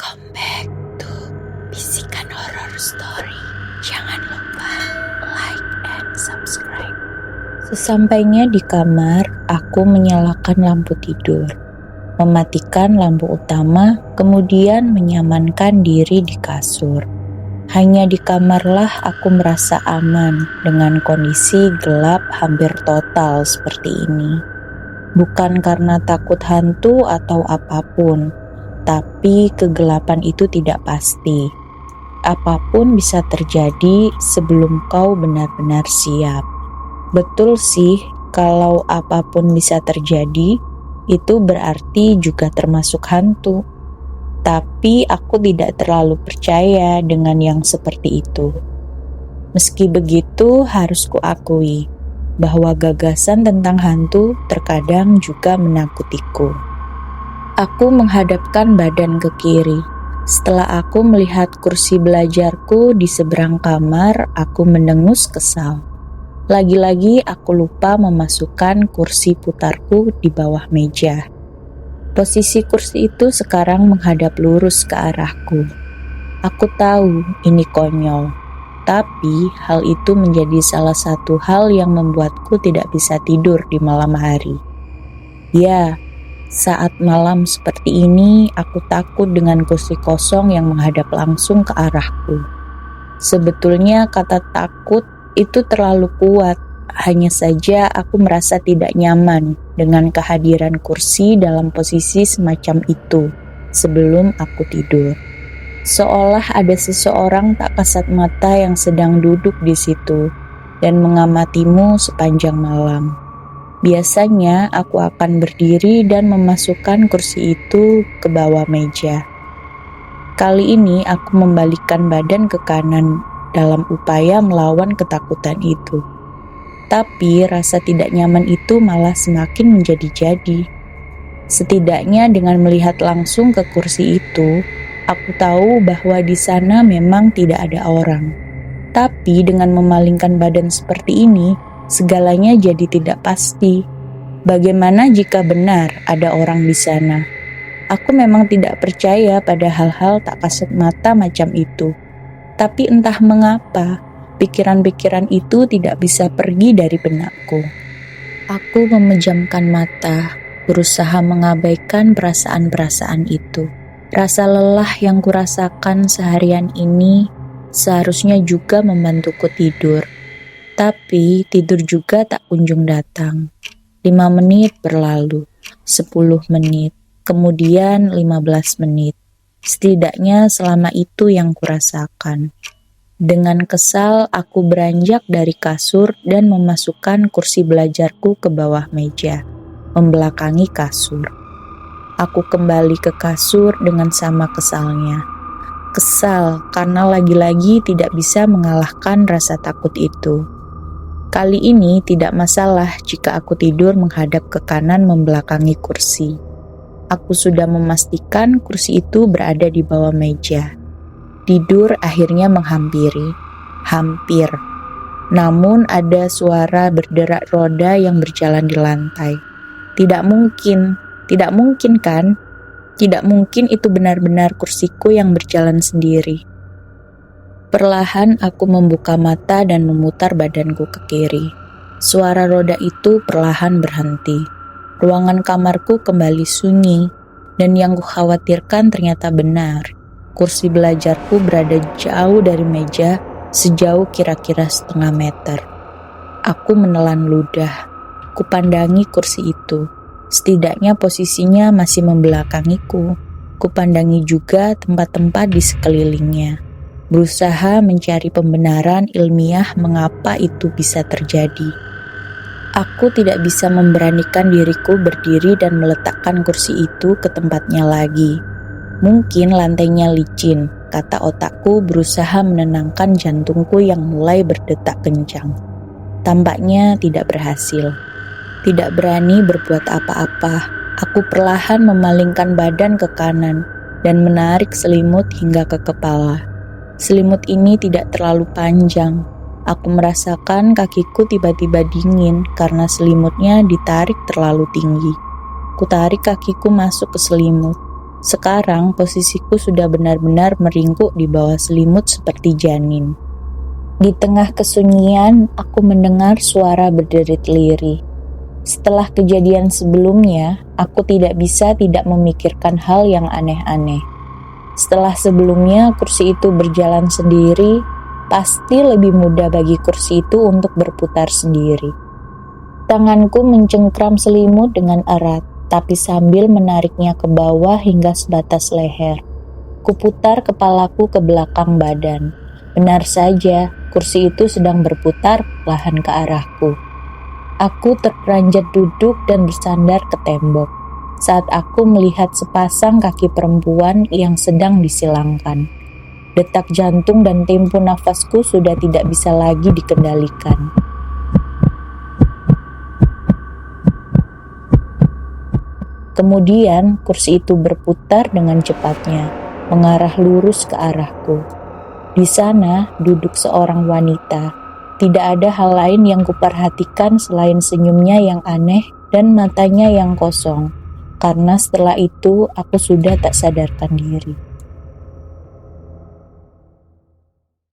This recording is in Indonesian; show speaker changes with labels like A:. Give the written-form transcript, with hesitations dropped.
A: Welcome back to Bisikan Horror Story. Jangan lupa like and subscribe. Sesampainya di kamar, aku menyalakan lampu tidur, mematikan lampu utama, kemudian menyamankan diri di kasur. Hanya di kamarlah aku merasa aman dengan kondisi gelap hampir total seperti ini. Bukan karena takut hantu atau apapun, tapi kegelapan itu tidak pasti. Apapun bisa terjadi sebelum kau benar-benar siap. Betul sih, kalau apapun bisa terjadi, itu berarti juga termasuk hantu. Tapi aku tidak terlalu percaya dengan yang seperti itu. Meski begitu, harus kuakui bahwa gagasan tentang hantu terkadang juga menakutiku. Aku menghadapkan badan ke kiri. Setelah aku melihat kursi belajarku di seberang kamar, aku mendengus kesal. Lagi-lagi aku lupa memasukkan kursi putarku di bawah meja. Posisi kursi itu sekarang menghadap lurus ke arahku. Aku tahu ini konyol, tapi hal itu menjadi salah satu hal yang membuatku tidak bisa tidur di malam hari. Ya, saat malam seperti ini, aku takut dengan kursi kosong yang menghadap langsung ke arahku. Sebetulnya kata takut itu terlalu kuat, hanya saja aku merasa tidak nyaman dengan kehadiran kursi dalam posisi semacam itu sebelum aku tidur. Seolah ada seseorang tak kasat mata yang sedang duduk di situ dan mengamatimu sepanjang malam. Biasanya aku akan berdiri dan memasukkan kursi itu ke bawah meja. Kali ini aku membalikkan badan ke kanan dalam upaya melawan ketakutan itu. Tapi rasa tidak nyaman itu malah semakin menjadi-jadi. Setidaknya dengan melihat langsung ke kursi itu, aku tahu bahwa di sana memang tidak ada orang. Tapi dengan memalingkan badan seperti ini, segalanya jadi tidak pasti. Bagaimana jika benar ada orang di sana? Aku memang tidak percaya pada hal-hal tak kasat mata macam itu. Tapi entah mengapa, pikiran-pikiran itu tidak bisa pergi dari benakku. Aku memejamkan mata, berusaha mengabaikan perasaan-perasaan itu. Rasa lelah yang kurasakan seharian ini seharusnya juga membantuku tidur. Tapi tidur juga tak kunjung datang. 5 menit berlalu, 10 menit, kemudian 15 menit. Setidaknya selama itu yang kurasakan. Dengan kesal, aku beranjak dari kasur dan memasukkan kursi belajarku ke bawah meja, membelakangi kasur. Aku kembali ke kasur dengan sama kesalnya. Kesal karena lagi-lagi tidak bisa mengalahkan rasa takut itu. Kali ini tidak masalah jika aku tidur menghadap ke kanan membelakangi kursi. Aku sudah memastikan kursi itu berada di bawah meja. Tidur akhirnya menghampiri. Hampir. Namun ada suara berderak roda yang berjalan di lantai. Tidak mungkin kan? Tidak mungkin itu benar-benar kursiku yang berjalan sendiri. Perlahan aku membuka mata dan memutar badanku ke kiri. Suara roda itu perlahan berhenti. Ruangan kamarku kembali sunyi, dan yang kukhawatirkan ternyata benar. Kursi belajarku berada jauh dari meja, sejauh kira-kira 0,5 meter. Aku menelan ludah. Kupandangi kursi itu. Setidaknya posisinya masih membelakangiku. Kupandangi juga tempat-tempat di sekelilingnya. Berusaha mencari pembenaran ilmiah mengapa itu bisa terjadi. Aku tidak bisa memberanikan diriku berdiri dan meletakkan kursi itu ke tempatnya lagi. Mungkin lantainya licin, kata otakku berusaha menenangkan jantungku yang mulai berdetak kencang. Tampaknya tidak berhasil. Tidak berani berbuat apa-apa, aku perlahan memalingkan badan ke kanan dan menarik selimut hingga ke kepala. Selimut ini tidak terlalu panjang. Aku merasakan kakiku tiba-tiba dingin karena selimutnya ditarik terlalu tinggi. Kutarik kakiku masuk ke selimut. Sekarang posisiku sudah benar-benar meringkuk di bawah selimut seperti janin. Di tengah kesunyian, aku mendengar suara berderit lirih. Setelah kejadian sebelumnya, aku tidak bisa tidak memikirkan hal yang aneh-aneh. Setelah sebelumnya kursi itu berjalan sendiri, pasti lebih mudah bagi kursi itu untuk berputar sendiri. Tanganku mencengkram selimut dengan erat, tapi sambil menariknya ke bawah hingga sebatas leher. Kuputar kepalaku ke belakang badan. Benar saja, kursi itu sedang berputar perlahan ke arahku. Aku terperanjat duduk dan bersandar ke tembok saat aku melihat sepasang kaki perempuan yang sedang disilangkan. Detak jantung dan tempo nafasku sudah tidak bisa lagi dikendalikan. Kemudian kursi itu berputar dengan cepatnya, mengarah lurus ke arahku. Di sana duduk seorang wanita. Tidak ada hal lain yang kuperhatikan selain senyumnya yang aneh dan matanya yang kosong, karena setelah itu aku sudah tak sadarkan diri.